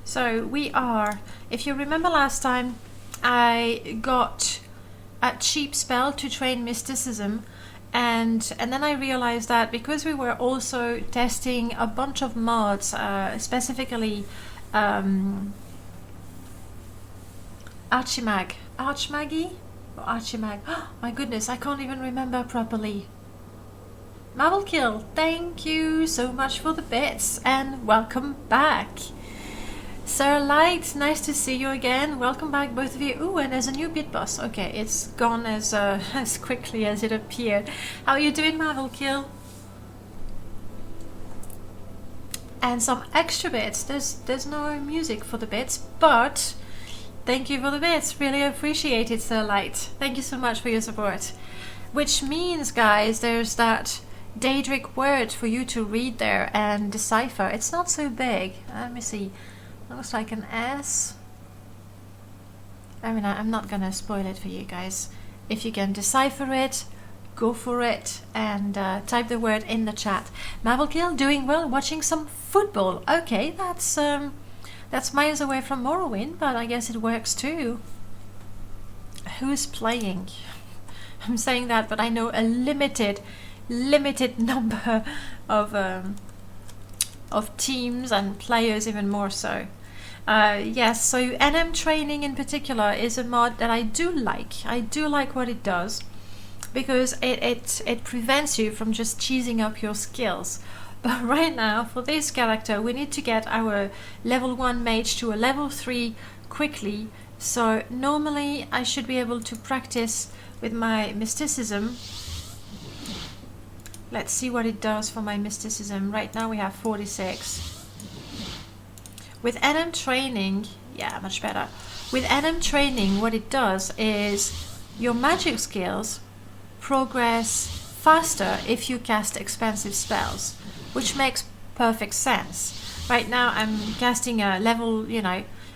So we are, if you remember last time, I got a cheap spell to train mysticism, and then I realized that because we were also testing a bunch of mods, specifically Archimag, Archmaggy or Archimag. Oh, my goodness, I can't even remember properly. Marvel Kill, thank you so much for the bits and welcome back. Sir Light, nice to see you again. Welcome back, both of you. Ooh, and there's a new bit boss. Okay, it's gone as as quickly as it appeared. How are you doing, Marvel Kill? And some extra bits. There's no music for the bits, but thank you for the bits. Really appreciate it, Sir Light. Thank you so much for your support. Which means, guys, there's that Daedric word for you to read there and decipher. It's not so big. Let me see. Looks like an S. I mean, I'm not gonna spoil it for you guys. If you can decipher it, go for it and type the word in the chat. Mavelkill, doing well, watching some football. Okay, that's miles away from Morrowind, but I guess it works too. Who's playing? I'm saying that, but I know a limited number of teams and players, even more so. Yes, so NM training in particular is a mod that I do like. I do like what it does because it prevents you from just cheesing up your skills. But right now, for this character, we need to get our level 1 mage to a level 3 quickly. So normally I should be able to practice with my mysticism. Let's see what it does for my mysticism. Right now we have 46. With NM training, yeah, much better. With NM training, what it does is your magic skills progress faster if you cast expensive spells, which makes perfect sense. Right now I'm casting a level,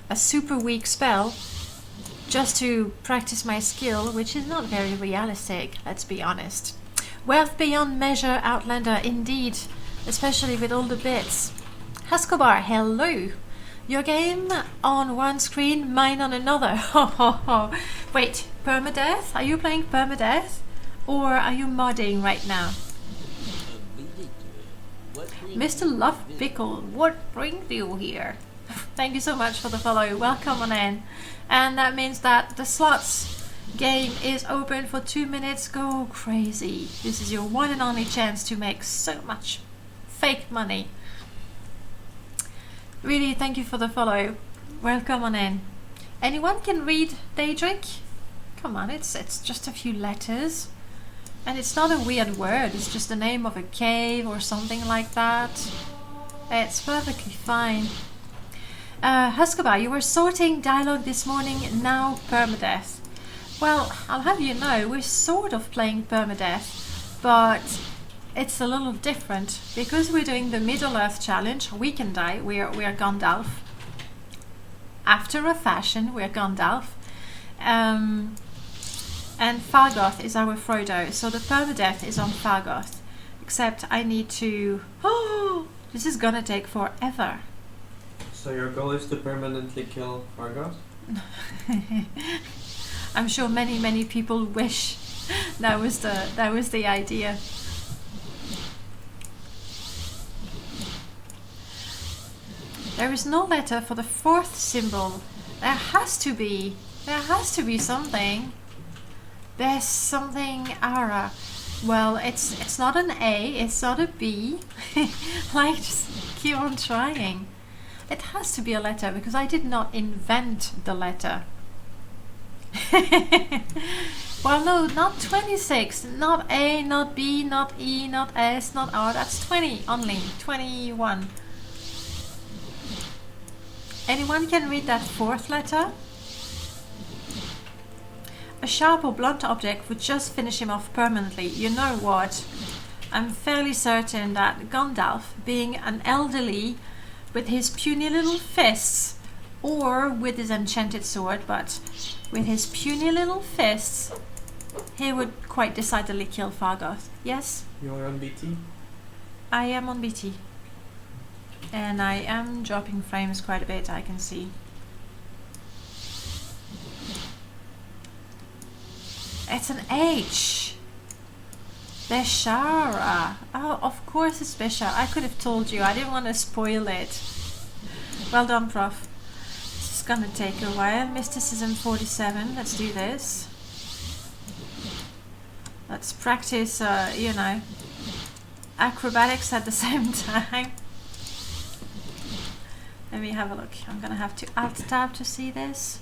a super weak spell just to practice my skill, which is not very realistic, let's be honest. Wealth beyond measure, Outlander, indeed, especially with all the bits. Huscobar, hello. Your game on one screen, mine on another. Wait, permadeath? Are you playing permadeath? Or are you modding right now? Mr. Love Pickle, what brings you here? Thank you so much for the follow. Welcome on in. And that means that the slots game is open for 2 minutes. Go crazy. This is your one and only chance to make so much fake money. Really, thank you for the follow. Welcome on in. Anyone can read Daedric? Come on, it's just a few letters. And it's not a weird word, it's just the name of a cave or something like that. It's perfectly fine. Huscobar, you were sorting dialogue this morning, now permadeath. Well, I'll have you know, we're sort of playing permadeath, but it's a little different. Because we're doing the Middle-earth challenge, we can die, we're Gandalf. After a fashion, we're Gandalf. And Fargoth is our Frodo, so the permadeath is on Fargoth. Except I need to... Oh, this is gonna take forever. So your goal is to permanently kill Fargoth? I'm sure many people wish that was the idea. There is no letter for the fourth symbol. There has to be something. There's something, Ara. Well, it's not an A, it's not a B. Like, just keep on trying. It has to be a letter because I did not invent the letter. Well, no, not 26. Not A, not B, not E, not S, not R. That's 20 only. 21. Anyone can read that fourth letter? A sharp or blunt object would just finish him off permanently. You know what? I'm fairly certain that Gandalf, being an elderly with his puny little fists, or with his enchanted sword, but with his puny little fists, he would quite decidedly kill Fargoth. Yes? You're on BT? I am on BT. And I am dropping frames quite a bit, I can see. It's an H. Beshara. Oh, of course it's Beshara. I could have told you. I didn't want to spoil it. Well done, Prof. This is gonna take a while. Mysticism 47. Let's do this. Let's practice, you know, acrobatics at the same time. Let me have a look. I'm gonna have to alt tab to see this.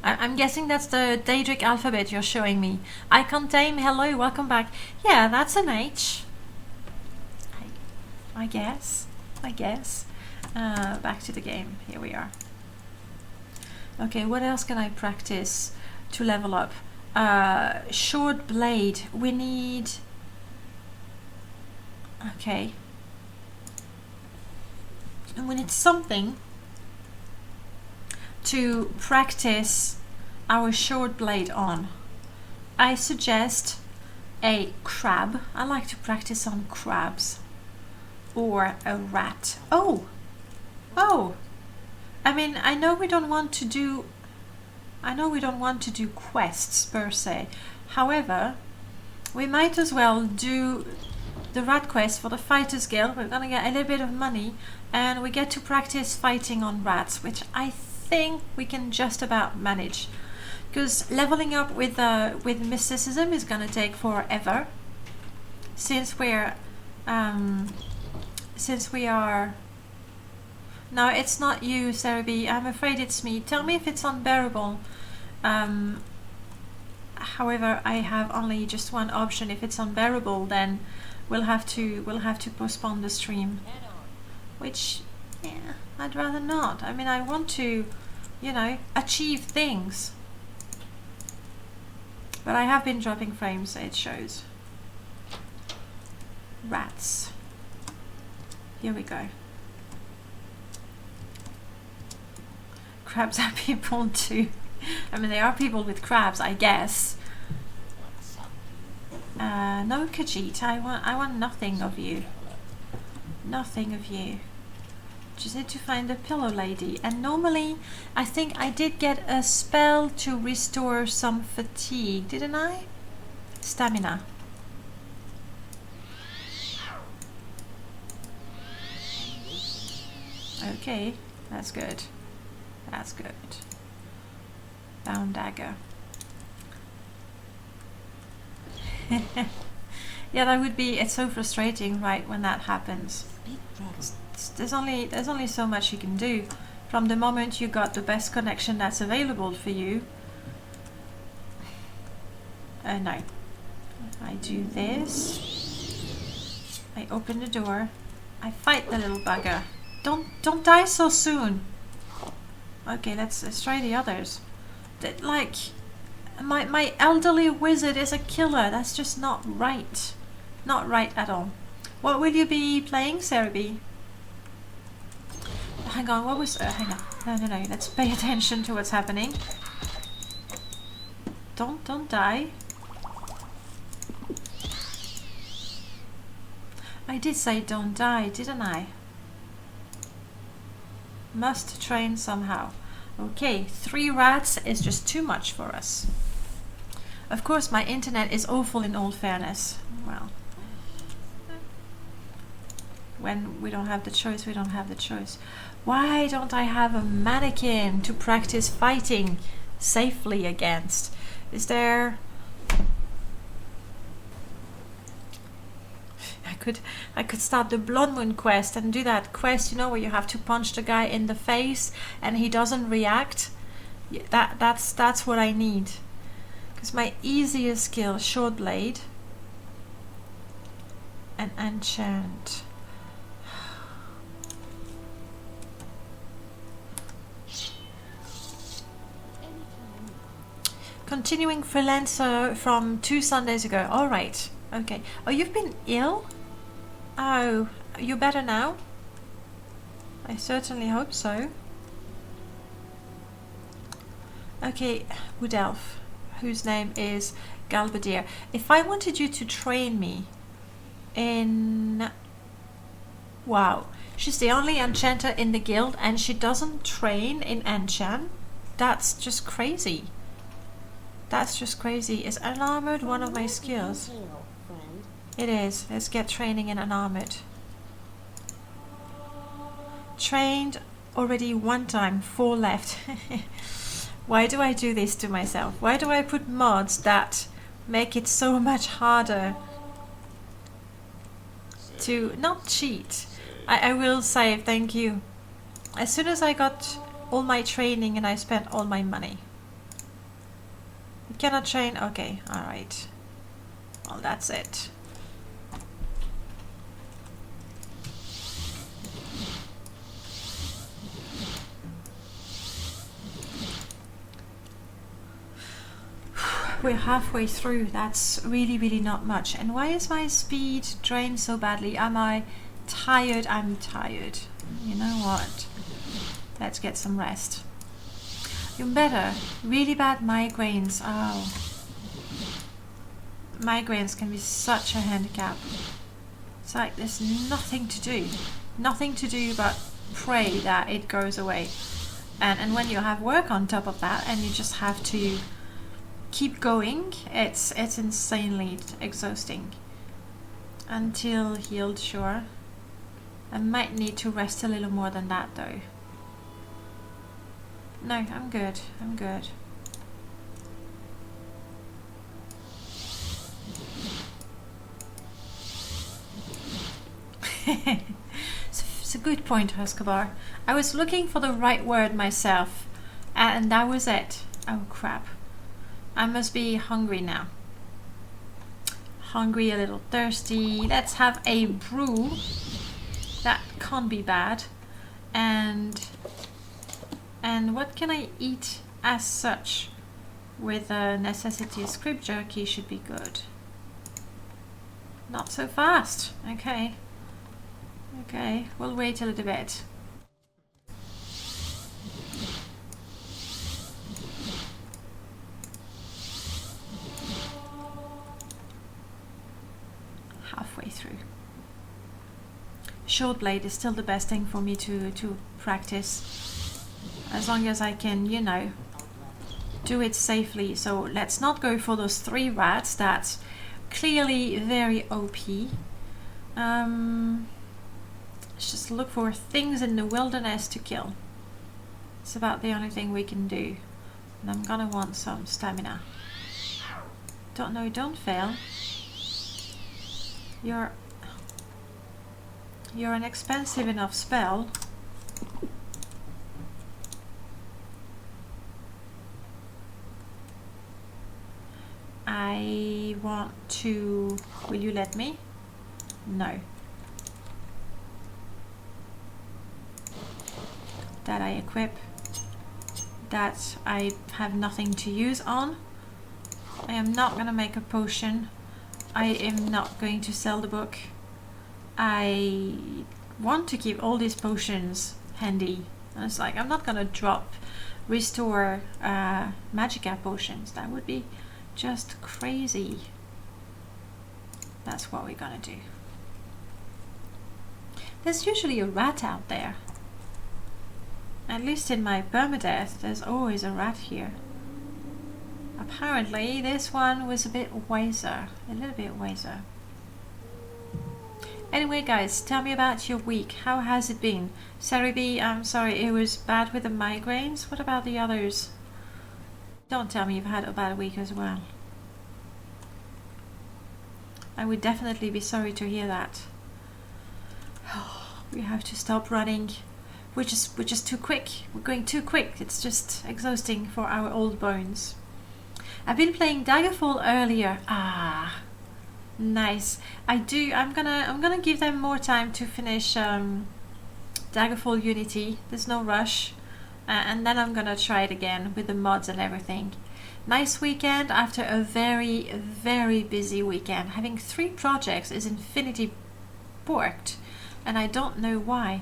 I'm guessing that's the Daedric alphabet you're showing me. I contain, hello, welcome back. Yeah, that's an H. I guess. Back to the game. Here we are. Okay, what else can I practice to level up? Short blade. We need... Okay. And we need something to practice our short blade on. I suggest a crab. I like to practice on crabs. Or a rat. Oh! I mean, I know we don't want to do quests per se. However, we might as well do the rat quest for the Fighters Guild. We're gonna get a little bit of money and we get to practice fighting on rats, which I think we can just about manage. Because leveling up with mysticism is gonna take forever. Since we are... No, it's not you, Cerebi. I'm afraid it's me. Tell me if it's unbearable. However, I have only just one option. If it's unbearable, then we'll have to postpone the stream. Which, yeah, I'd rather not. I mean, I want to, you know, achieve things. But I have been dropping frames, it shows. Rats. Here we go. Crabs are people too. I mean, they are people with crabs, I guess. No, Khajiit, I want nothing of you. Nothing of you. Just need to find the pillow lady. And normally, I think I did get a spell to restore some fatigue, didn't I? Stamina. Okay, that's good. That's good. Bound dagger. Yeah, that would be... It's so frustrating, right, when that happens. There's only so much you can do. From the moment you got the best connection that's available for you. No. I do this. I open the door. I fight the little bugger. Don't die so soon. Okay, let's try the others. Like, my elderly wizard is a killer. That's just not right. Not right at all. What will you be playing, Cerebi? Hang on, what was... hang on. No. Let's pay attention to what's happening. Don't die. I did say don't die, didn't I? Must train somehow. Okay, 3 rats is just too much for us. Of course, my internet is awful in all fairness. Well, when we don't have the choice, we don't have the choice. Why don't I have a mannequin to practice fighting safely against? Is there... I could start the Blood Moon quest and do that quest, you know, where you have to punch the guy in the face and he doesn't react. That's what I need. Because my easiest skill, short blade and enchant. Continuing freelancer from 2 Sundays ago. All right. Okay. Oh, you've been ill? Oh, you're better now? I certainly hope so. Okay, Wood Elf, whose name is Galbadir. If I wanted you to train me, in... Wow. She's the only enchanter in the guild and she doesn't train in enchant. That's just crazy. That's just crazy. Is unarmored one of my skills? It is. Let's get training in unarmored. Trained already one time, 4 left. Why do I do this to myself? Why do I put mods that make it so much harder to not cheat? I will say thank you. As soon as I got all my training and I spent all my money. You cannot train? Okay, alright. Well, that's it. We're halfway through. That's really not much. And why is my speed drained so badly? Am I tired? I'm tired. You know what? Let's get some rest. Even better. Really bad migraines. Oh. Migraines can be such a handicap. It's like there's nothing to do. Nothing to do but pray that it goes away. And when you have work on top of that and you just have to keep going, it's insanely exhausting. Until healed, sure. I might need to rest a little more than that though. No, I'm good. I'm good. It's a good point, Escobar. I was looking for the right word myself, and that was it. Oh crap. I must be hungry now. Hungry, a little thirsty. Let's have a brew. That can't be bad. And what can I eat as such? With a necessity, script jerky should be good. Not so fast. Okay. Okay, we'll wait a little bit. Halfway through. Short blade is still the best thing for me to practice. As long as I can, you know, do it safely. So let's not go for those 3 rats. That's clearly very OP. Let's just look for things in the wilderness to kill. It's about the only thing we can do. And I'm gonna want some stamina. Don't fail. You're an expensive enough spell. I want to... Will you let me? No. That I equip. That I have nothing to use on. I am not going to make a potion. I am not going to sell the book. I want to keep all these potions handy. And it's like, I'm not going to drop restore magicka potions. That would be just crazy. That's what we're gonna do. There's usually a rat out there. At least in my permadeath, there's always a rat here. Apparently, this one was a bit wiser. A little bit wiser. Anyway, guys, tell me about your week. How has it been? Saribi, I'm sorry, it was bad with the migraines. What about the others? Don't tell me you've had a bad week as well. I would definitely be sorry to hear that. We have to stop running. We're just too quick. We're going too quick. It's just exhausting for our old bones. I've been playing Daggerfall earlier. Ah, nice. I'm gonna give them more time to finish Daggerfall Unity. There's no rush. And then I'm gonna try it again with the mods and everything. Nice weekend after a very, very busy weekend. Having 3 projects is infinity borked, and I don't know why.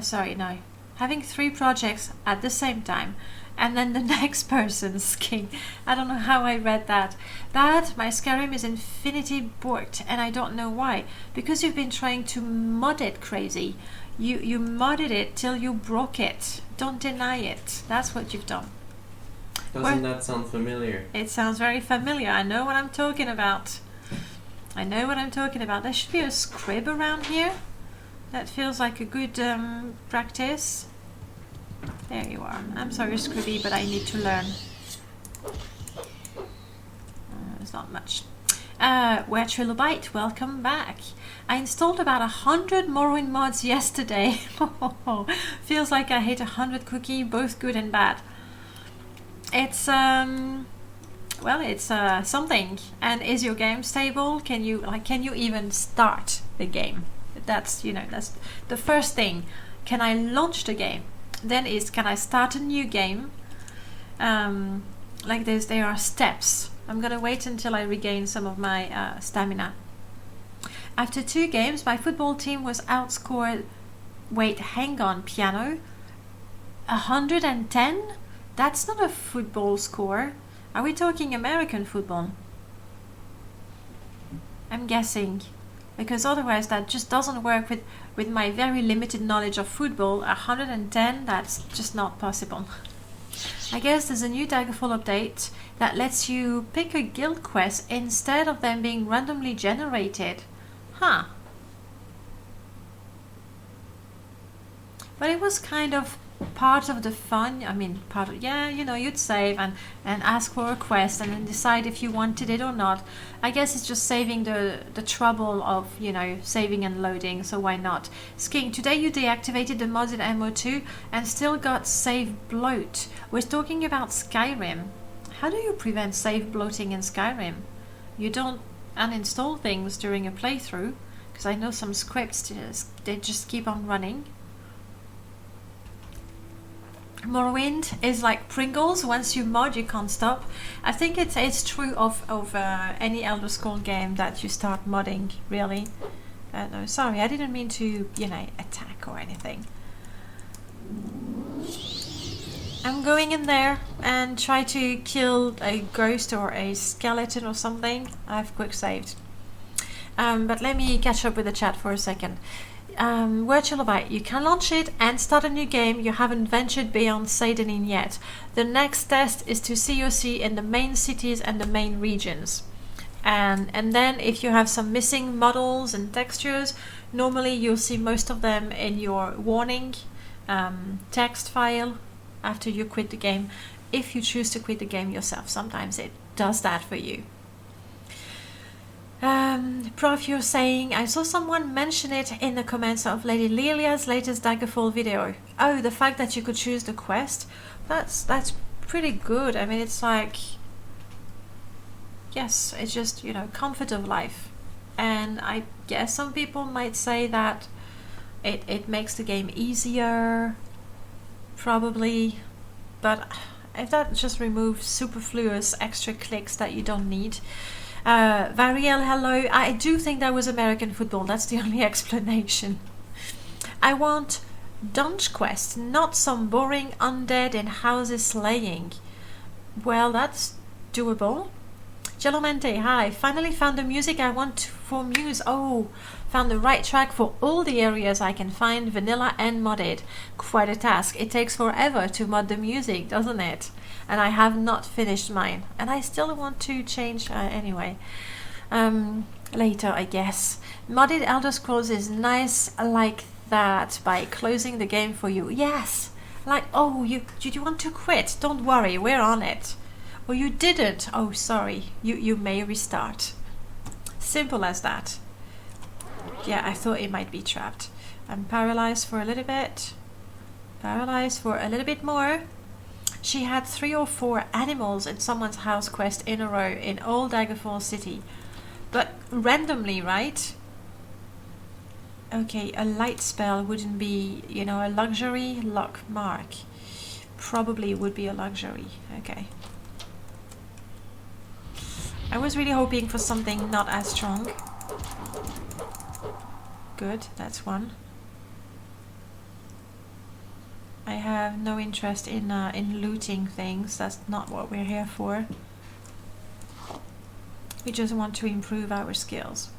Sorry, no. having 3 projects at the same time, and then the next person's king. I don't know how I read that. That my Skyrim is infinity booked, and I don't know why. Because you've been trying to mod it crazy. You modded it till you broke it. Don't deny it. That's what you've done. Doesn't that sound familiar? It sounds very familiar. I know what I'm talking about. I know what I'm talking about. There should be a scrib around here. That feels like a good practice. There you are. I'm sorry, Scribby, but I need to learn. There's not much. Where Trilobite, welcome back. I installed about 100 Morrowind mods yesterday. Feels like I hit 100 cookie, both good and bad. It's well, it's something. And is your game stable? Can you even start the game? That's that's the first thing. Can I launch the game? Then can I start a new game? Like this, there are steps. I'm gonna wait until I regain some of my stamina. After 2 games, my football team was outscored. Wait, hang on, piano. 110? That's not a football score. Are we talking American football? I'm guessing. Because otherwise that just doesn't work with my very limited knowledge of football. 110, that's just not possible. I guess there's a new Daggerfall update that lets you pick a guild quest instead of them being randomly generated. Huh. But it was kind of part of the fun. I mean, you'd save and ask for a quest and then decide if you wanted it or not. I guess it's just saving the trouble of, saving and loading, so why not? Sking, today you deactivated the modded MO2 and still got save bloat. We're talking about Skyrim. How do you prevent save bloating in Skyrim? You don't uninstall things during a playthrough, because I know some scripts, they just keep on running. Morrowind is like Pringles. Once you mod, you can't stop. I think it's true of any Elder Scrolls game that you start modding, really. No, sorry, I didn't mean to, attack or anything. I'm going in there and try to kill a ghost or a skeleton or something. I've quick saved. But let me catch up with the chat for a second. Virtualabite, you can launch it and start a new game. You haven't ventured beyond Seydanin yet. The next test is to COC in the main cities and the main regions. And then if you have some missing models and textures, normally you'll see most of them in your warning text file after you quit the game. If you choose to quit the game yourself, sometimes it does that for you. Prof, you're saying, I saw someone mention it in the comments of Lady Lilia's latest Daggerfall video. Oh, the fact that you could choose the quest? That's pretty good. I mean, it's like, yes, it's just, comfort of life. And I guess some people might say that it makes the game easier, probably. But if that just removes superfluous extra clicks that you don't need. Variel, hello. I do think that was American football. That's the only explanation. I want Dunge Quest, not some boring undead in houses slaying. Well, that's doable. Gelamente, hi. Finally found the music I want for Muse. Oh, found the right track for all the areas I can find, vanilla and modded. Quite a task. It takes forever to mod the music, doesn't it? And I have not finished mine. And I still want to change anyway. Later, I guess. Modded Elder Scrolls is nice like that by closing the game for you. Yes! Like, oh, you want to quit? Don't worry, we're on it. Or you didn't. Oh, sorry. You may restart. Simple as that. Yeah, I thought it might be trapped. I'm paralyzed for a little bit. Paralyzed for a little bit more. She had 3 or 4 animals in someone's house quest in a row in Old Daggerfall City. But randomly, right? Okay, a light spell wouldn't be, a luxury. Lock mark. Probably would be a luxury. Okay. I was really hoping for something not as strong. Good, that's one. I have no interest in looting things. That's not what we're here for. We just want to improve our skills.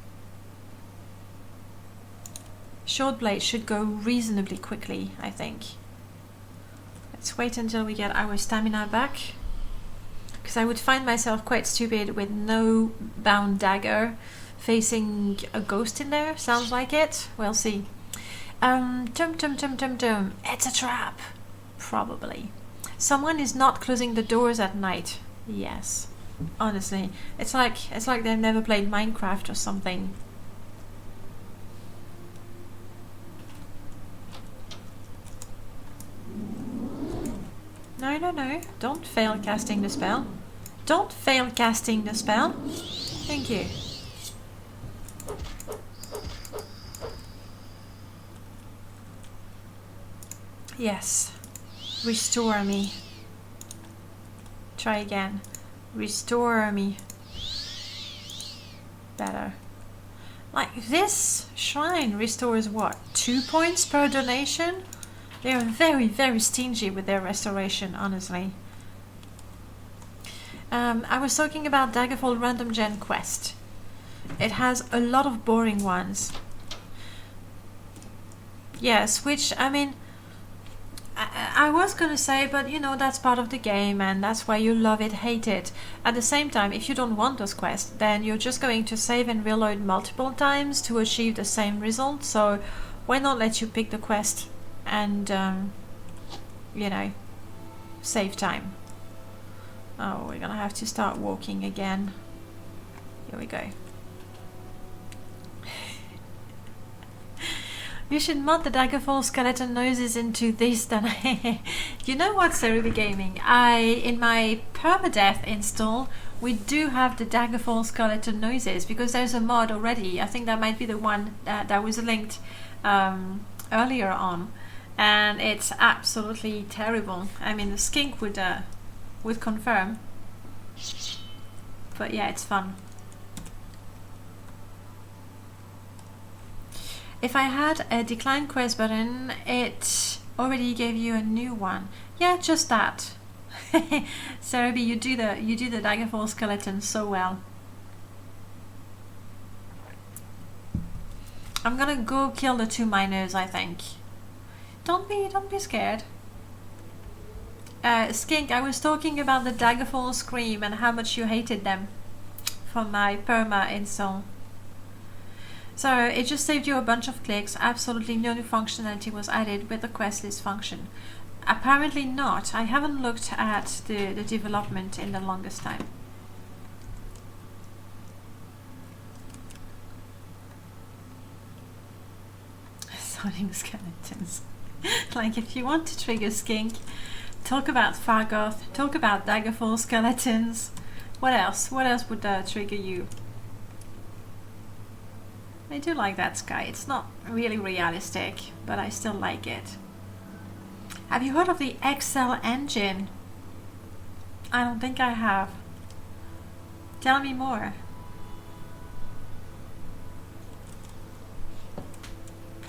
Short blade should go reasonably quickly, I think. Let's wait until we get our stamina back. Because I would find myself quite stupid with no bound dagger facing a ghost in there. Sounds like it. We'll see. It's a trap. Probably. Someone is not closing the doors at night. Yes. Honestly. It's like they've never played Minecraft or something. No. Don't fail casting the spell. Don't fail casting the spell. Thank you. Yes. Restore me. Try again. Restore me. Better. Like, this shrine restores what? 2 points per donation? They are very, very stingy with their restoration, honestly. I was talking about Daggerfall Random Gen Quest. It has a lot of boring ones. Yes, which, I mean, I was gonna say, but you know, that's part of the game and that's why you love it, hate it. At the same time, if you don't want those quests, then you're just going to save and reload multiple times to achieve the same result. So why not let you pick the quest and, you know, save time. Oh, we're gonna have to start walking again. Here we go. You should mod the Daggerfall skeleton noses into this, then. You know what, Cerubi Gaming? In my permadeath install, we do have the Daggerfall skeleton noses because there's a mod already. I think that might be the one that was linked earlier on, and it's absolutely terrible. I mean, the skink would confirm, but yeah, it's fun. If I had a decline quest button, it already gave you a new one. Yeah, just that. Cerubi, you do the Daggerfall skeleton so well. I'm gonna go kill the 2 miners, I think. Don't be scared. Skink, I was talking about the Daggerfall Scream and how much you hated them from my perma install. So it just saved you a bunch of clicks. Absolutely no new functionality was added with the quest list function. Apparently not. I haven't looked at the development in the longest time. Sounding skeletons. Like, if you want to trigger skink, talk about Fargoth, talk about Daggerfall skeletons. What else? What else would trigger you? I do like that sky. It's not really realistic, but I still like it. Have you heard of the Excel engine? I don't think I have. Tell me more.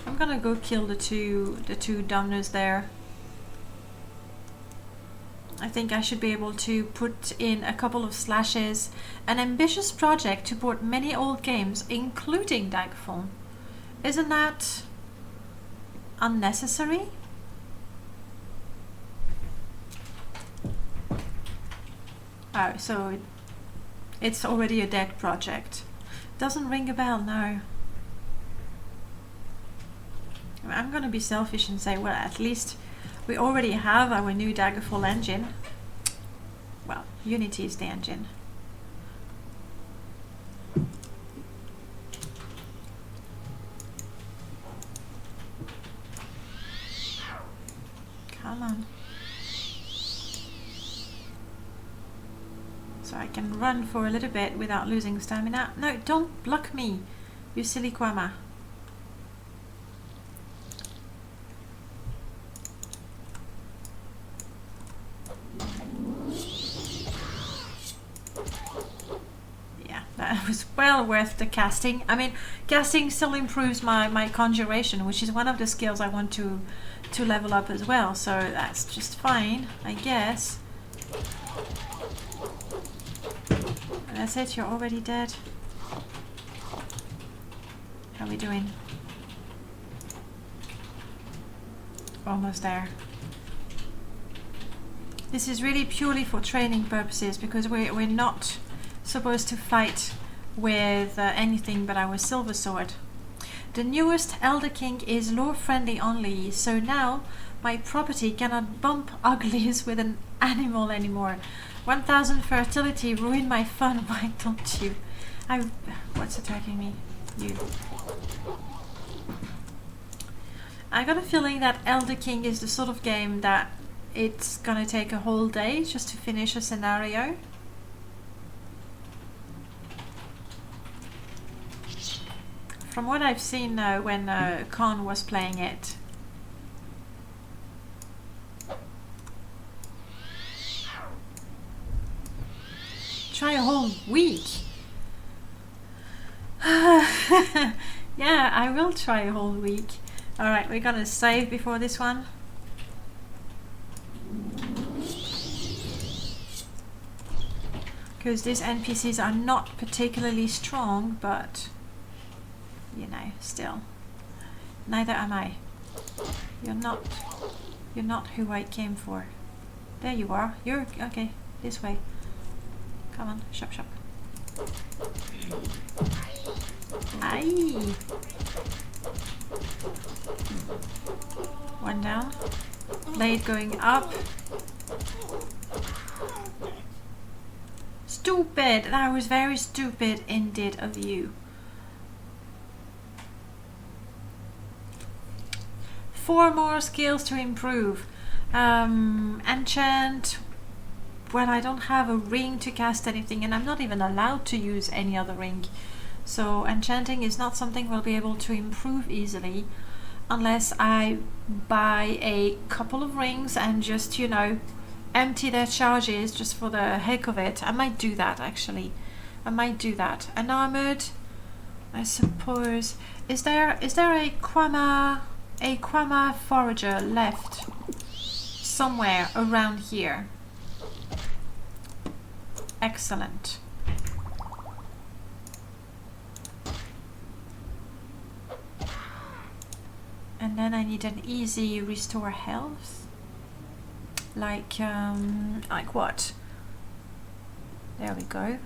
I'm gonna go kill the two dominoes there. I think I should be able to put in a couple of slashes. An ambitious project to port many old games, including Daggerfall. Isn't that unnecessary? Oh, so it's already a dead project. Doesn't ring a bell, no. I'm gonna be selfish and say, well, at least we already have our new Daggerfall engine. Well, Unity is the engine. Come on. So I can run for a little bit without losing stamina. No, don't block me, you silly Kwama. it was well worth the casting. I mean, casting still improves my conjuration, which is one of the skills I want to level up as well, so that's just fine, I guess. And that's it, you're already dead. How are we doing? Almost there. This is really purely for training purposes, because we're not supposed to fight with anything but our silver sword. The newest Elder King is lore friendly only, so now my property cannot bump uglies with an animal anymore. 1000 fertility ruined my fun, why don't you? What's attacking me? You. I got a feeling that Elder King is the sort of game that it's gonna take a whole day just to finish a scenario. From what I've seen when Khan was playing it. Try a whole week. Yeah, I will try a whole week. Alright, we're gonna save before this one. Because these NPCs are not particularly strong, but you know, still. Neither am I. You're not who I came for. There you are. You're okay. This way. Come on, shop. Aye. One down. Blade going up. Stupid! That was very stupid indeed of you. 4 more skills to improve. Enchant. Well, I don't have a ring to cast anything, and I'm not even allowed to use any other ring. So enchanting is not something we'll be able to improve easily unless I buy a couple of rings and just, you know, empty their charges just for the heck of it. I might do that, actually. I might do that. Unarmored, I suppose. Is there a Quama forager left somewhere around here? Excellent. And then I need an easy restore health. Like what? There we go.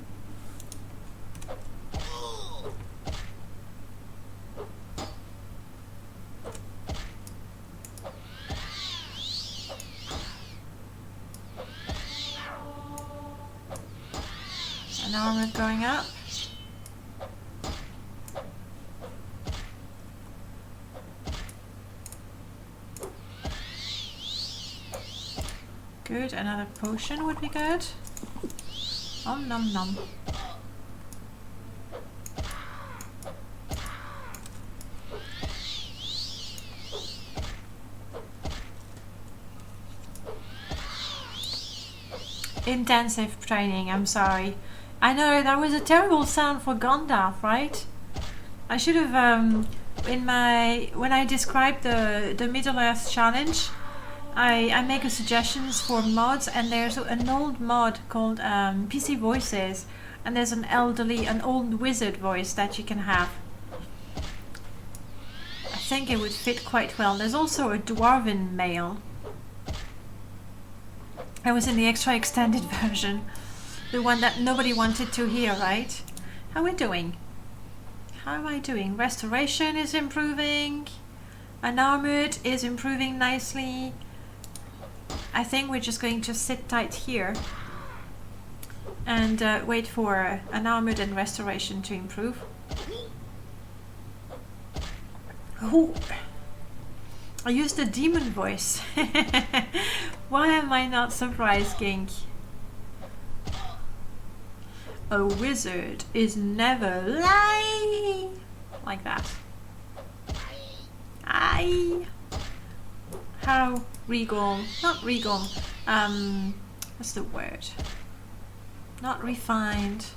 An armor going up. Good, another potion would be good. Om nom nom. Intensive training, I'm sorry. I know, that was a terrible sound for Gandalf, right? I should have, when I described the Middle-earth challenge, I make a suggestions for mods, and there's an old mod called PC Voices, and there's an old wizard voice that you can have. I think it would fit quite well. There's also a dwarven male. I was in the extra extended version. The one that nobody wanted to hear, right? How are we doing? How am I doing? Restoration is improving. Unarmored is improving nicely. I think we're just going to sit tight here and wait for unarmored and restoration to improve. Oh, I used the demon voice. Why am I not surprised, Gink? A wizard is never lying. Like that. Aye. How regal. Not regal. What's the word? Not refined.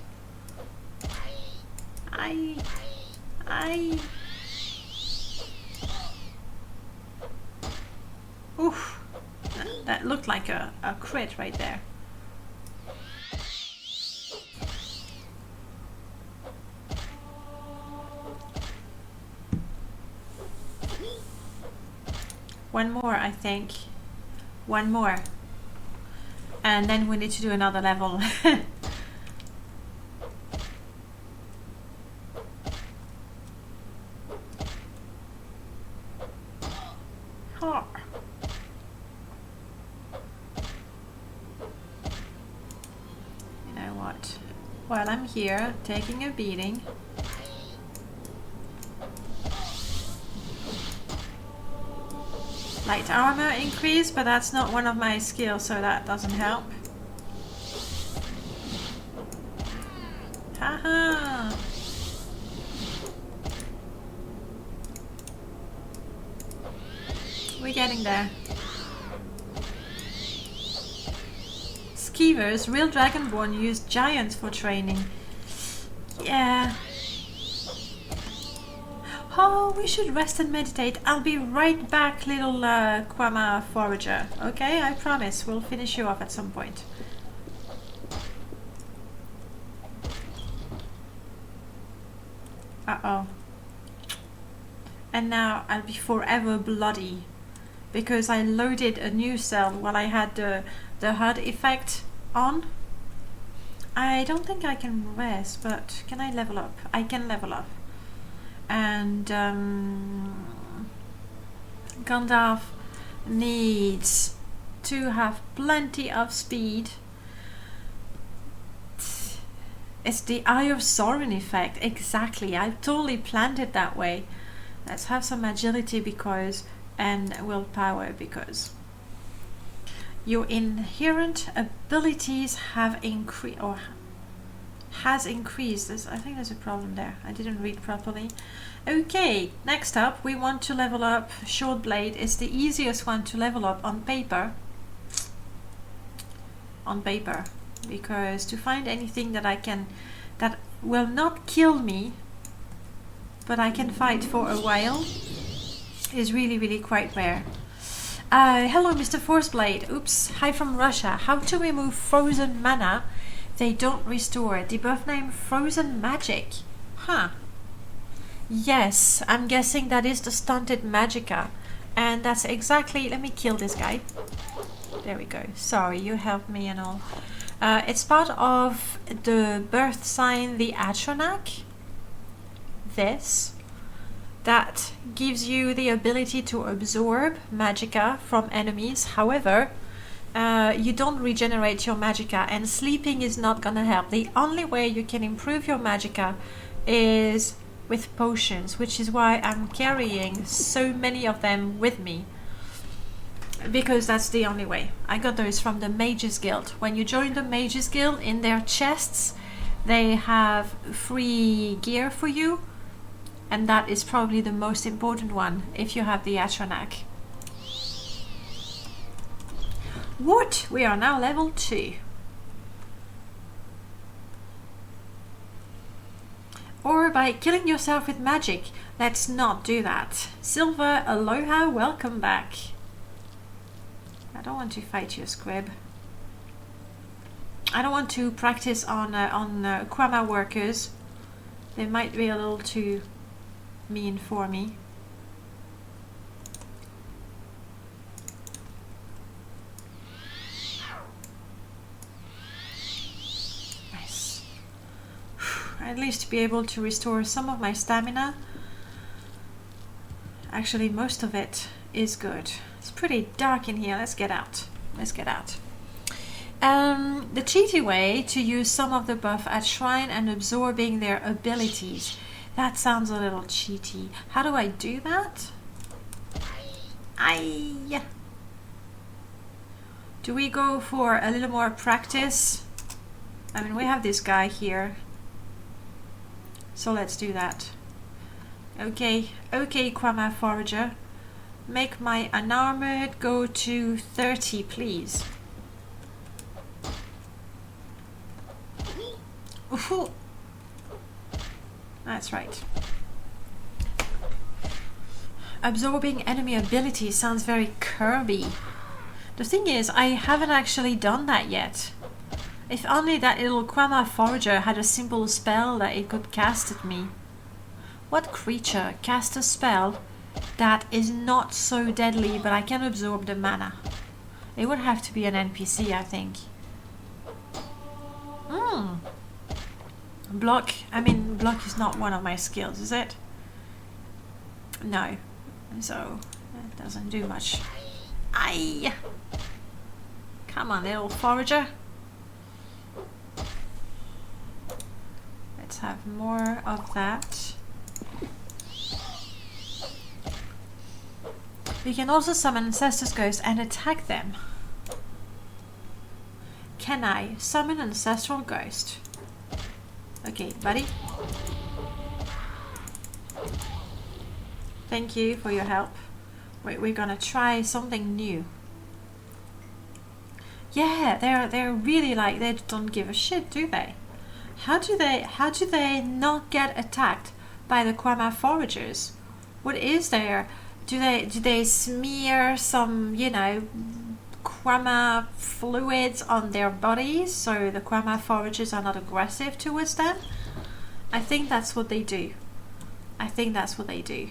I. Oof. That looked like a crit right there. One more, I think. One more. And then we need to do another level. Oh. You know what? While I'm here, taking a beating. Light armor increase, but that's not one of my skills, so that doesn't help. Haha! We're getting there. Skeevers, real Dragonborn use giants for training. Yeah. Oh, we should rest and meditate. I'll be right back, little Quama Forager. Okay, I promise. We'll finish you off at some point. Uh-oh. And now I'll be forever bloody. Because I loaded a new cell while I had the HUD effect on. I don't think I can rest, but can I level up? I can level up. And Gandalf needs to have plenty of speed. It's the Eye of Sauron effect, exactly. I totally planned it that way. Let's have some agility because, and willpower because. Your inherent abilities have increased, or has increased. I think there's a problem there. I didn't read properly. Okay, next up we want to level up Short Blade. It's the easiest one to level up on paper. On paper. Because to find anything that I can, that will not kill me, but I can fight for a while, is really, really quite rare. Hello, Mr. Forceblade. Oops. Hi from Russia. How to remove frozen mana? They don't restore. Debuff name Frozen Magic. Huh. Yes, I'm guessing that is the stunted Magicka. And that's exactly... Let me kill this guy. There we go. Sorry, you helped me and all. It's part of the birth sign, the Atronach. This. That gives you the ability to absorb Magicka from enemies. However, you don't regenerate your Magicka, and sleeping is not gonna help. The only way you can improve your Magicka is with potions, which is why I'm carrying so many of them with me. Because that's the only way. I got those from the Mages Guild. When you join the Mages Guild, in their chests, they have free gear for you. And that is probably the most important one, if you have the Atronach. What? We are now level 2. Or by killing yourself with magic. Let's not do that. Silver, aloha, welcome back. I don't want to fight your squib. I don't want to practice on Quama workers. They might be a little too mean for me. Nice. At least be able to restore some of my stamina. Actually, most of it is good. It's pretty dark in here. Let's get out. Let's get out. The cheaty way to use some of the buff at Shrine and absorbing their abilities. That sounds a little cheaty. How do I do that? Do we go for a little more practice? I mean, we have this guy here. So let's do that. Okay, Quama Forager. Make my unarmored go to 30, please. Ooh. That's right. Absorbing enemy ability sounds very Kirby. The thing is, I haven't actually done that yet. If only that little Quama Forager had a simple spell that it could cast at me. What creature casts a spell that is not so deadly but I can absorb the mana? It would have to be an NPC, I think. Block. I mean, block is not one of my skills, is it? No. So, that doesn't do much. Aye! Come on, little forager. Let's have more of that. We can also summon Ancestor's Ghost and attack them. Can I summon Ancestral Ghost? Okay, buddy. Thank you for your help. Wait, we're gonna try something new. Yeah, they're really like, they don't give a shit, do they? How do they not get attacked by the Quama Foragers? What is there? Do they smear some, you know, Quama fluids on their bodies so the Quama Foragers are not aggressive towards them? I think that's what they do. I think that's what they do.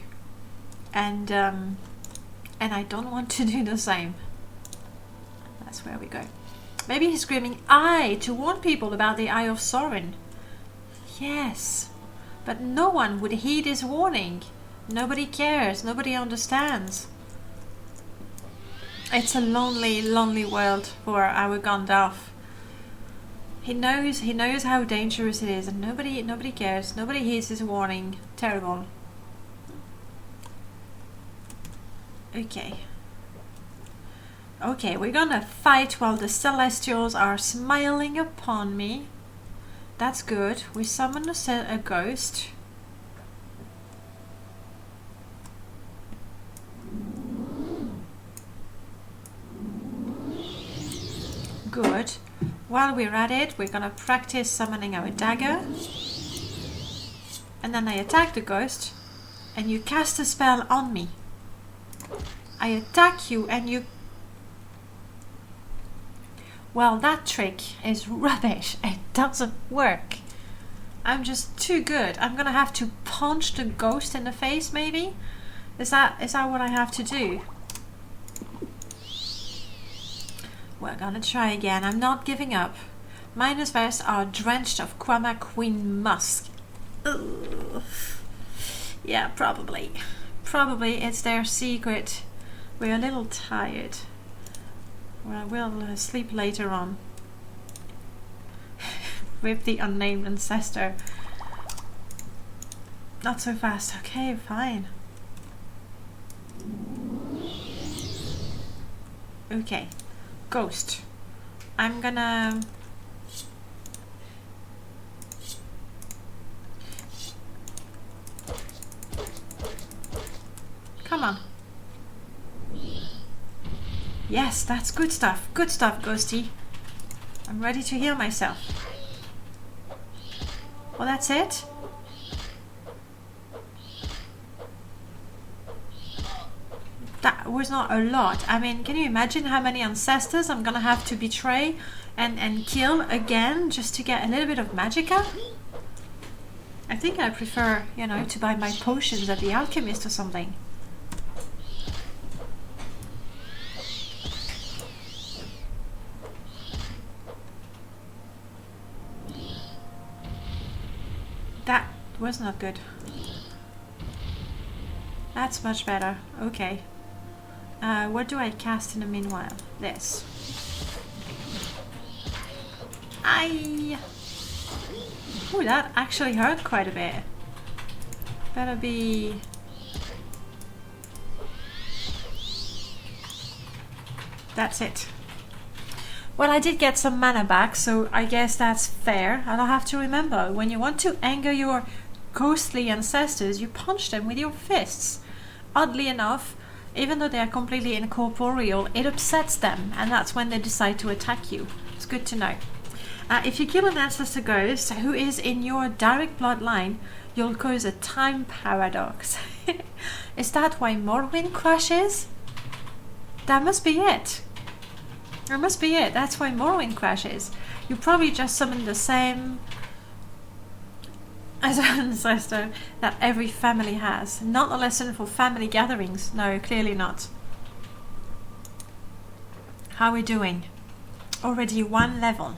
And I don't want to do the same. That's where we go. Maybe he's screaming "Eye" to warn people about the Eye of Sauron. Yes, but no one would heed his warning. Nobody cares. Nobody understands. It's a lonely, lonely world for our Gandalf. He knows how dangerous it is, and nobody cares. Nobody heeds his warning. Terrible. Okay, we're gonna fight while the Celestials are smiling upon me. That's good. We summon a ghost. Good. While we're at it, we're gonna practice summoning our dagger. And then I attack the ghost, and you cast a spell on me. I attack you and you... Well, that trick is rubbish. It doesn't work. I'm just too good. I'm gonna have to punch the ghost in the face, maybe? Is that what I have to do? We're gonna try again. I'm not giving up. Miner's vests are drenched of Quama Queen musk. Ugh. Yeah, probably. Probably it's their secret. We're a little tired. Well, we'll sleep later on. With the unnamed ancestor. Not so fast. Okay, fine. Okay. Ghost. I'm gonna... Come on. Yes, that's good stuff. Good stuff, Ghosty. I'm ready to heal myself. Well, that's it. That was not a lot. I mean, can you imagine how many ancestors I'm gonna have to betray and kill again just to get a little bit of magicka? I think I prefer, you know, to buy my potions at the alchemist or something. That was not good. That's much better. Okay. What do I cast in the meanwhile? This. Aye! Ooh, that actually hurt quite a bit. Better be... That's it. Well, I did get some mana back, so I guess that's fair. And I'll have to remember, when you want to anger your ghostly ancestors, you punch them with your fists. Oddly enough, even though they are completely incorporeal, it upsets them, and that's when they decide to attack you. It's good to know. If you kill an ancestor ghost who is in your direct bloodline, you'll cause a time paradox. Is that why Morrowind crashes? That must be it. That must be it. That's why Morrowind crashes. You probably just summon the same as an ancestor that every family has. Not a lesson for family gatherings. No, clearly not. How are we doing? Already 1 level.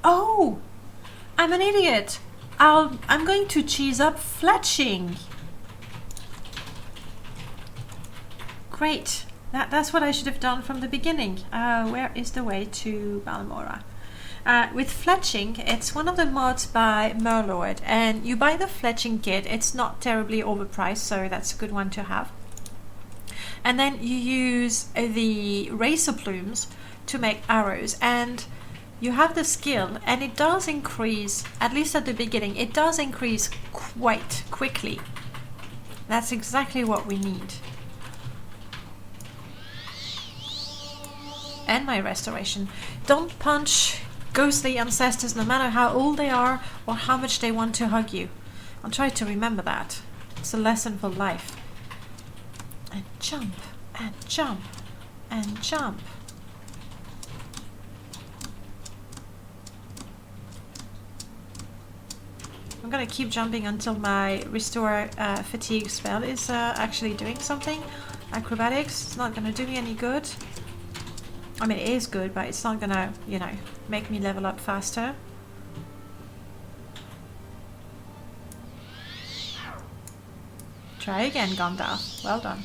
Oh! I'm an idiot. I'm going to cheese up fletching. Great. That's what I should have done from the beginning. Where is the way to Balmora? With fletching, it's one of the mods by Merlord, and you buy the fletching kit. It's not terribly overpriced, so that's a good one to have. And then you use the razor plumes to make arrows, and you have the skill, and it does increase, at least at the beginning, it does increase quite quickly. That's exactly what we need. And my restoration. Don't punch ghostly ancestors no matter how old they are or how much they want to hug you. I'll try to remember that. It's a lesson for life. And jump, and jump, and jump. I'm gonna keep jumping until my restore fatigue spell is actually doing something. Acrobatics, it's not gonna do me any good. I mean, it is good, but it's not gonna, you know, make me level up faster. Try again, Gandalf. Well done.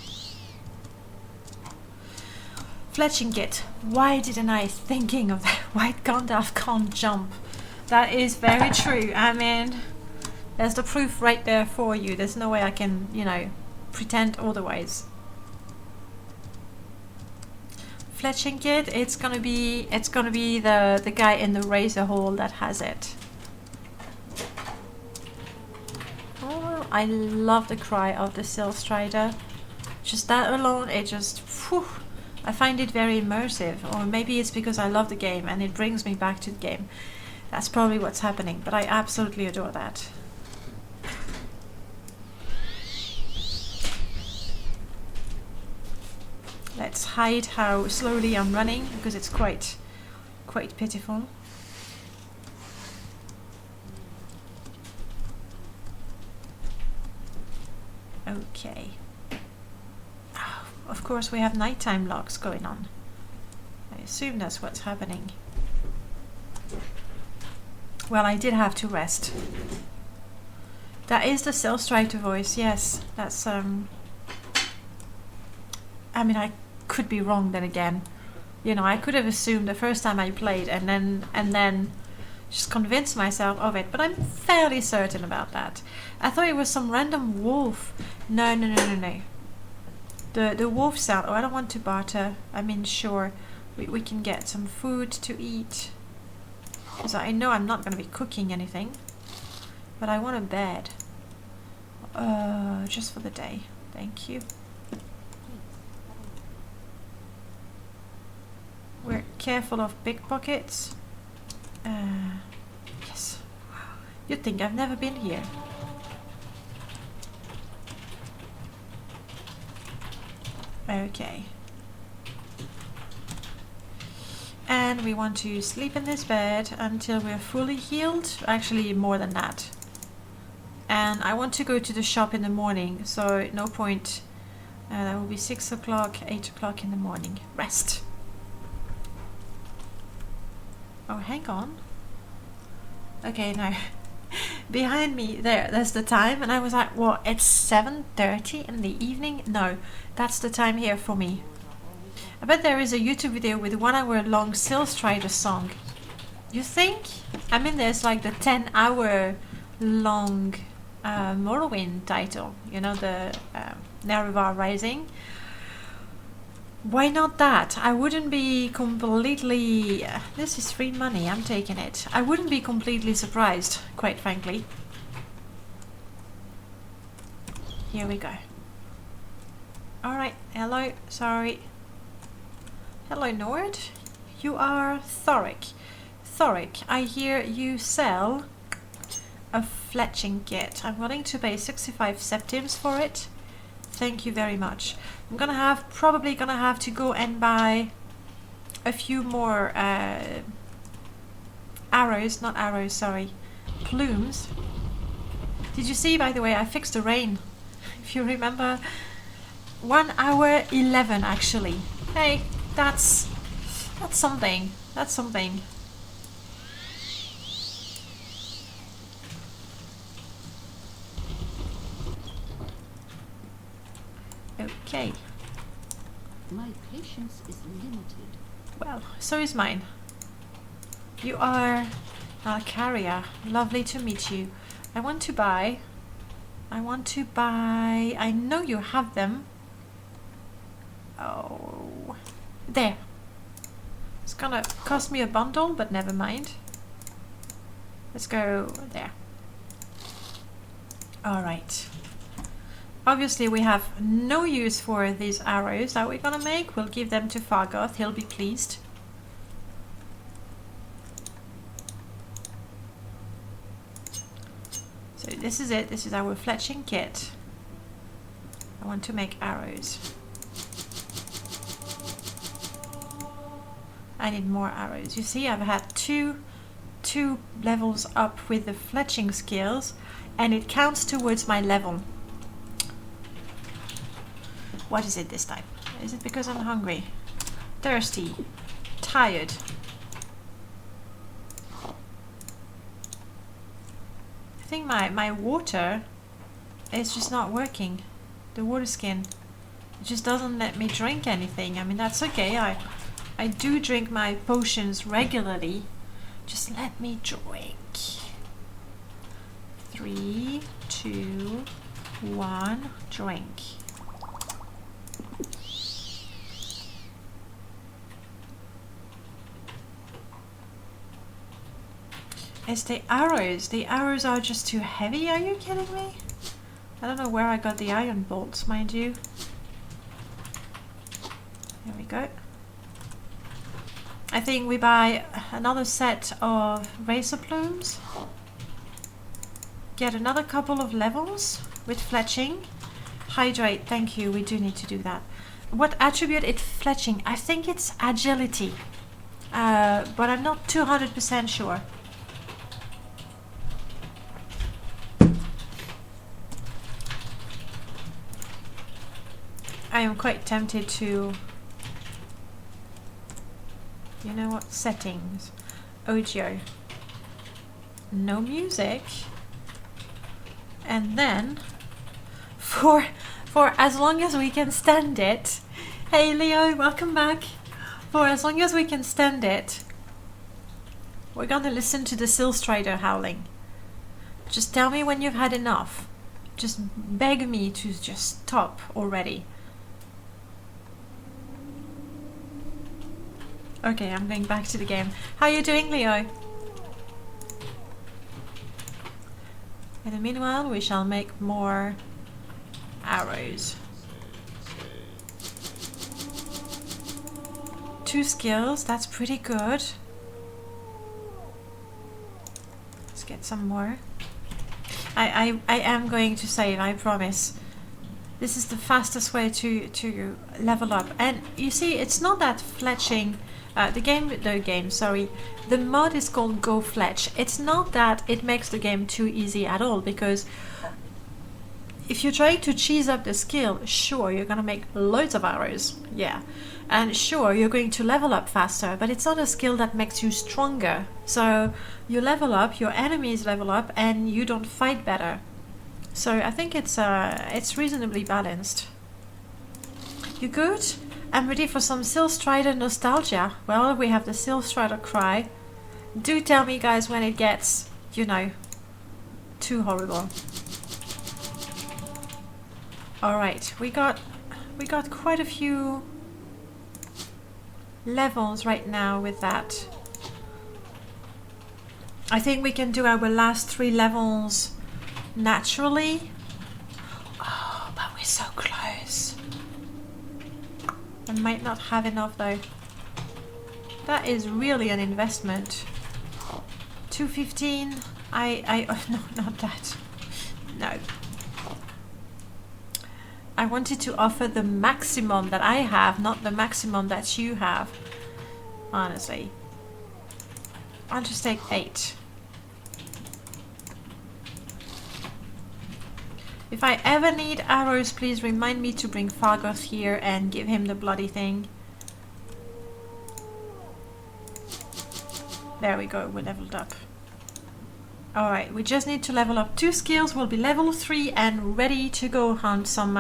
Fletching kit. Why didn't I thinking of that? Why Gandalf can't jump? That is very true. I mean, there's the proof right there for you. There's no way I can, you know, pretend otherwise. Fletching kit, it's gonna be the guy in the razor hole that has it. Oh, I love the cry of the Sill Strider. Just that alone, it just, whew, I find it very immersive. Or maybe it's because I love the game and it brings me back to the game. That's probably what's happening, but I absolutely adore that. Let's hide how slowly I'm running, because it's quite pitiful. Okay. Oh, of course we have nighttime logs going on. I assume that's what's happening. Well, I did have to rest. That is the Sill Strider voice, yes. That's I mean, I could be wrong then again. You know, I could have assumed the first time I played and then just convinced myself of it, but I'm fairly certain about that. I thought it was some random wolf. No. The wolf sound. Oh, I don't want to barter. I mean, sure, we can get some food to eat. Because I know I'm not going to be cooking anything. But I want a bed. Just for the day. Thank you. We're careful of pickpockets. Yes. You'd think I've never been here. Okay. And we want to sleep in this bed until we're fully healed. Actually, more than that. And I want to go to the shop in the morning, so no point. That will be 6 o'clock, 8 o'clock in the morning. Rest. Oh, hang on. Okay, no. Behind me, there's the time, and I was like, what, it's 7:30 in the evening? No, that's the time here for me. I bet there is a YouTube video with 1 hour long Sill Strider song. You think? I mean, there's like the 10-hour long Morrowind title, you know, the Nerevar Rising. Why not that? I wouldn't be completely... this is free money, I'm taking it. I wouldn't be completely surprised, quite frankly. Here we go. Alright, hello, sorry. Hello, Nord. You are Thoric. Thoric, I hear you sell a fletching kit. I'm willing to pay 65 septims for it. Thank you very much. I'm probably gonna have to go and buy a few more plumes. Did you see, by the way, I fixed the rain? If you remember, 1 hour 11 actually. Hey, that's something. That's something. Okay. My patience is limited. Well, so is mine. You are Alcaria. Lovely to meet you. I want to buy. I know you have them. Oh. There. It's gonna cost me a bundle, but never mind. Let's go there. Alright. Obviously we have no use for these arrows that we're gonna make. We'll give them to Fargoth. He'll be pleased. So this is it. This is our fletching kit. I want to make arrows. I need more arrows. You see, I've had two levels up with the fletching skills, and it counts towards my level. What is it this time? Is it because I'm hungry? Thirsty? Tired? I think my water is just not working. The water skin. It just doesn't let me drink anything. I mean, that's okay. I do drink my potions regularly. Just let me drink. 3, 2, 1, drink. It's the arrows. The arrows are just too heavy. Are you kidding me? I don't know where I got the iron bolts, mind you. Here we go. I think we buy another set of razor plumes. Get another couple of levels with fletching. Hydrate, thank you. We do need to do that. What attribute it's fletching? I think it's agility. But I'm not 200% sure. I am quite tempted to, you know what, settings, audio, no music, and then for as long as we can stand it, hey Leo, welcome back, for as long as we can stand it, we're gonna listen to the Sill Strider howling. Just tell me when you've had enough. Just beg me to just stop already. Okay, I'm going back to the game. How are you doing, Leo? In the meanwhile, we shall make more arrows. 2 skills, that's pretty good. Let's get some more. I am going to save, I promise. This is the fastest way to level up. And you see, it's not that fletching. The mod is called Go Fletch. It's not that it makes the game too easy at all, because if you're trying to cheese up the skill, sure, you're gonna make loads of arrows, yeah, and sure, you're going to level up faster, but it's not a skill that makes you stronger. So you level up, your enemies level up, and you don't fight better. So I think it's reasonably balanced. You good? I'm ready for some Sill Strider nostalgia. Well, we have the Sill Strider cry. Do tell me, guys, when it gets, you know, too horrible. Alright, we got quite a few levels right now with that. I think we can do our last 3 levels naturally. Oh, but we're so close. I might not have enough though. That is really an investment. 215. No, not that. No. I wanted to offer the maximum that I have, not the maximum that you have. Honestly. I'll just take 8. If I ever need arrows, please remind me to bring Fargoth here and give him the bloody thing. There we go, we're leveled up. Alright, we just need to level up 2 skills. We'll be level 3 and ready to go hunt some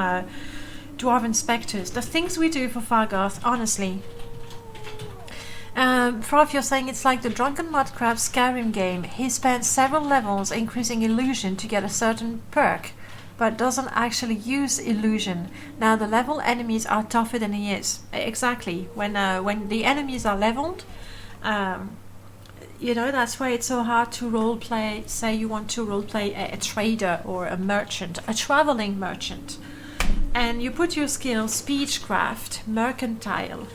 Dwarven Spectres. The things we do for Fargoth, honestly. Prof, you're saying it's like the Drunken Mudcrab Skyrim game. He spent several levels increasing illusion to get a certain perk, but doesn't actually use illusion. Now the level enemies are tougher than he is. Exactly. When the enemies are leveled, you know, that's why it's so hard to roleplay. Say you want to roleplay a trader or a merchant, a traveling merchant, and you put your skills speechcraft, mercantile,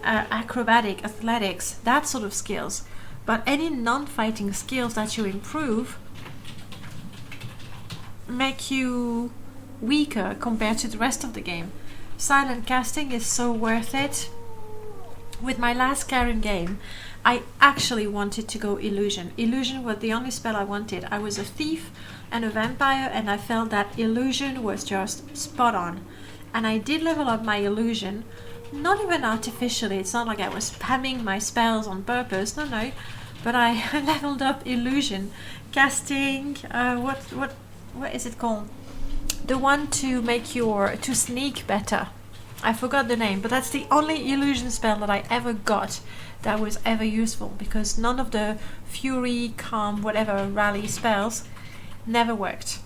acrobatic, athletics, that sort of skills. But any non-fighting skills that you improve make you weaker compared to the rest of the game. Silent casting is so worth it. With my last Skyrim game, I actually wanted to go illusion. Illusion was the only spell I wanted. I was a thief and a vampire, and I felt that illusion was just spot on. And I did level up my illusion, not even artificially. It's not like I was spamming my spells on purpose. No. But I leveled up illusion, casting. What is it called? The one to make to sneak better. I forgot the name, but that's the only illusion spell that I ever got that was ever useful, because none of the fury, calm, whatever rally spells never worked.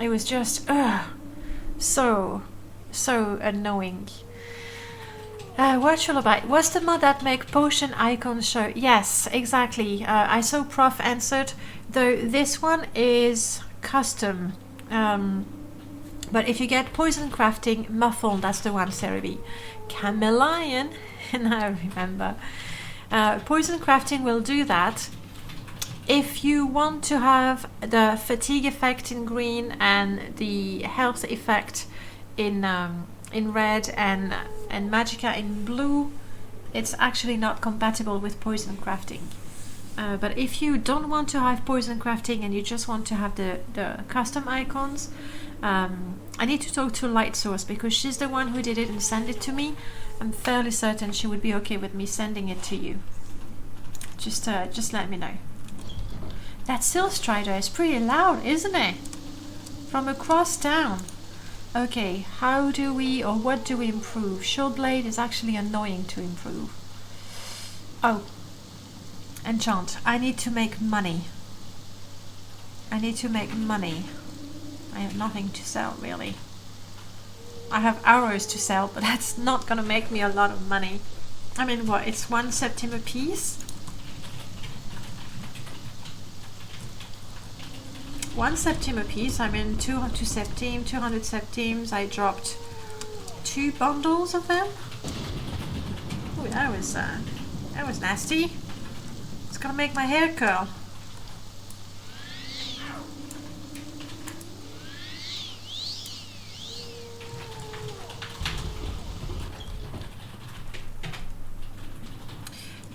It was just so annoying. Virtual Bite. What's the mod that make potion icons show? Yes, exactly. I saw Prof answered, though this one is custom. But if you get poison crafting, muffle, that's the one, Cerebi. Chameleon, and I remember. Poison crafting will do that. If you want to have the fatigue effect in green and the health effect in red and magicka in blue, it's actually not compatible with poison crafting. But if you don't want to have poison crafting and you just want to have the custom icons, I need to talk to Light Source, because she's the one who did it and sent it to me. I'm fairly certain she would be okay with me sending it to you. Just let me know. That Steel Strider is pretty loud, isn't it? From across town. Okay, how do we, or what do we improve? Shieldblade is actually annoying to improve. Oh. Enchant. I need to make money. I have nothing to sell, really. I have arrows to sell, but that's not gonna make me a lot of money. I mean, what? It's 1 septim a piece? 1 septim a piece. I mean, 200 septims. I dropped 2 bundles of them. Oh, that was nasty. It's gonna make my hair curl.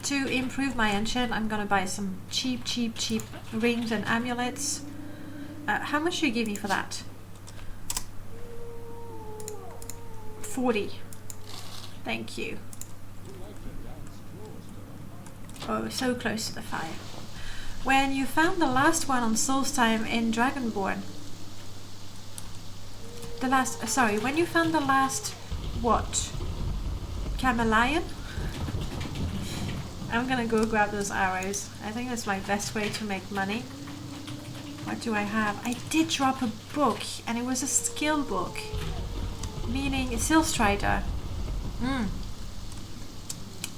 To improve my enchant, I'm gonna buy some cheap rings and amulets. How much do you give me for that? 40. Thank you. Oh, so close to the fire. When you found the last one on Soulstime in Dragonborn. When you found the last, what? Chameleon? I'm gonna go grab those arrows. I think that's my best way to make money. What do I have? I did drop a book, and it was a skill book. Meaning a Steel Strider.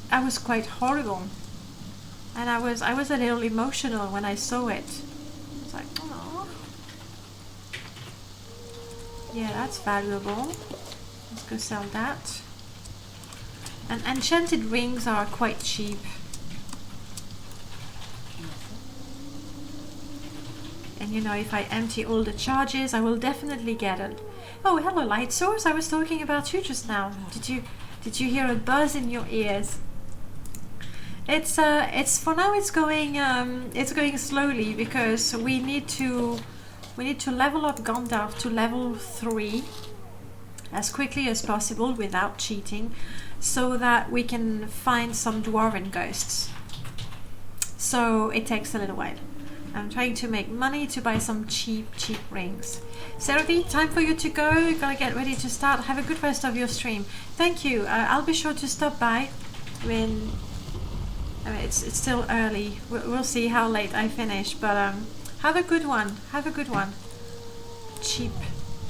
That was quite horrible. And I was a little emotional when I saw it. It's like, oh. Yeah, that's valuable. Let's go sell that. And enchanted rings are quite cheap. And you know, if I empty all the charges, I will definitely get it. Oh, hello, light source. I was talking about you just now. Did you hear a buzz in your ears? It's for now. It's going slowly because we need to level up Gandalf to level 3 as quickly as possible without cheating, so that we can find some dwarven ghosts. So it takes a little while. I'm trying to make money to buy some cheap rings. Servi, time for you to go. You gotta get ready to start. Have a good rest of your stream. Thank you. I'll be sure to stop by when. I mean, it's still early. We'll see how late I finish. But have a good one. Have a good one. Cheap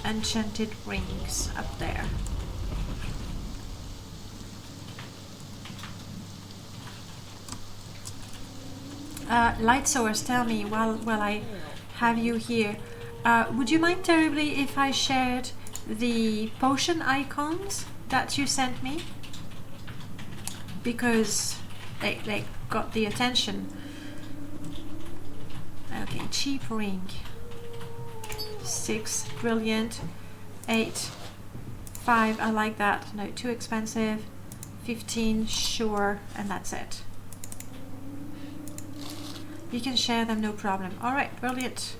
enchanted rings up there. Light source, tell me while I have you here. Would you mind terribly if I shared the potion icons that you sent me? Because they got the attention. Okay, cheap ring. 6, brilliant. 8, 5, I like that. No, too expensive. 15, sure, and that's it. You can share them, no problem. All right, brilliant.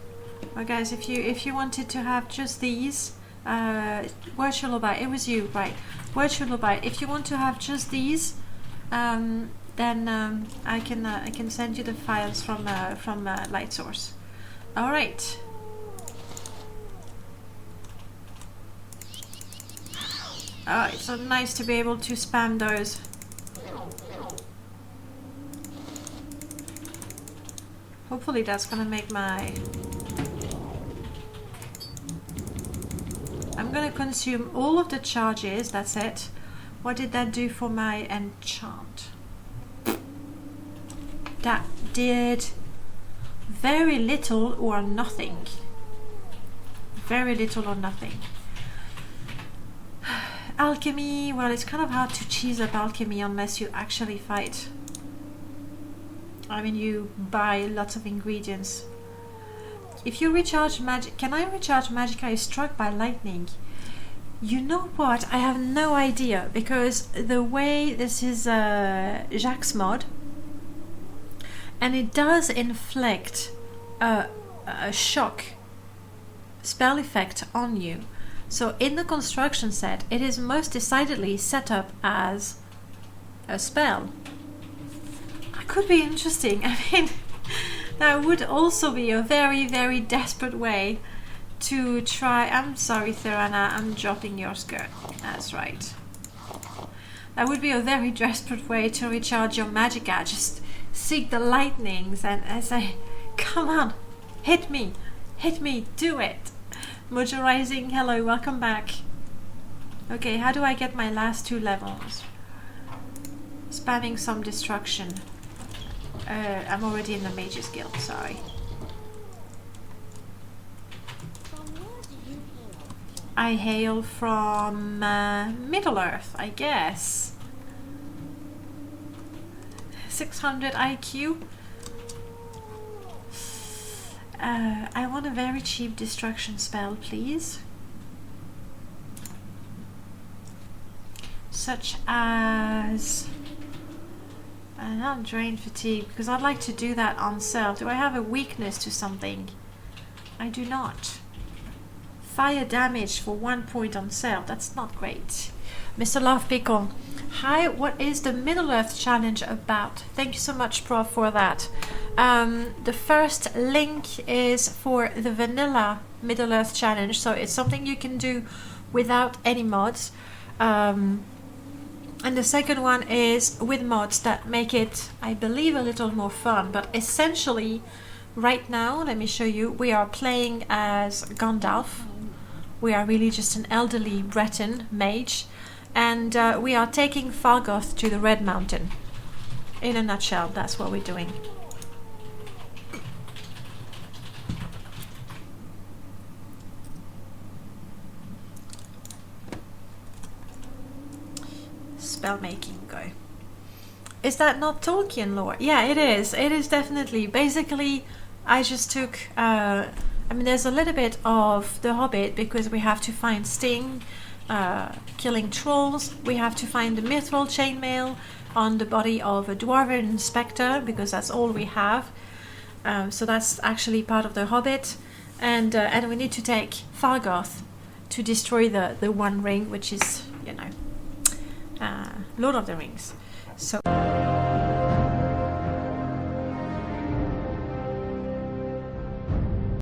Well, guys, if you wanted to have just these, where shall I buy? It was you, right? Where shall I buy? If you want to have just these, then I can send you the files from Light Source. All right. Oh, it's so nice to be able to spam those. Hopefully that's gonna make my... I'm gonna consume all of the charges, that's it. What did that do for my enchant? That did very little or nothing. Very little or nothing. Alchemy, well, it's kind of hard to cheese up alchemy unless you actually fight. I mean, you buy lots of ingredients. If you recharge magic... Can I recharge magic? I struck by lightning. You know what? I have no idea, because the way this is Jacques' mod, and it does inflict a shock spell effect on you. So in the construction set, it is most decidedly set up as a spell. Could be interesting. I mean, that would also be a very, very desperate way to try... I'm sorry, Therana, I'm dropping your skirt. That's right. That would be a very desperate way to recharge your magicka. Just seek the lightnings and say, come on, hit me, do it. Mojo Rising, hello, welcome back. Okay, how do I get my last 2 levels? Spamming some destruction. I'm already in the Mage's Guild, sorry. I hail from Middle-earth, I guess. 600 IQ. I want a very cheap destruction spell, please. Such as... not drain fatigue, because I'd like to do that on self. Do I have a weakness to something? I do not. Fire damage for 1 point on self. That's not great. Mr. Love Pickle. Hi, what is the Middle-earth challenge about? Thank you so much, Prof, for that. The first link is for the vanilla Middle-earth challenge, so it's something you can do without any mods. And the second one is with mods that make it, I believe, a little more fun. But essentially, right now, let me show you, we are playing as Gandalf. We are really just an elderly Breton mage. And we are taking Fargoth to the Red Mountain. In a nutshell, that's what we're doing. Spellmaking, go. Is that not Tolkien lore? Yeah, it is. It is definitely. Basically, I just took. I mean, there's a little bit of The Hobbit because we have to find Sting, killing trolls. We have to find the mithril chainmail on the body of a dwarven inspector because that's all we have. So that's actually part of The Hobbit, and we need to take Fargoth to destroy the One Ring, which is, you know, Lord of the Rings. So.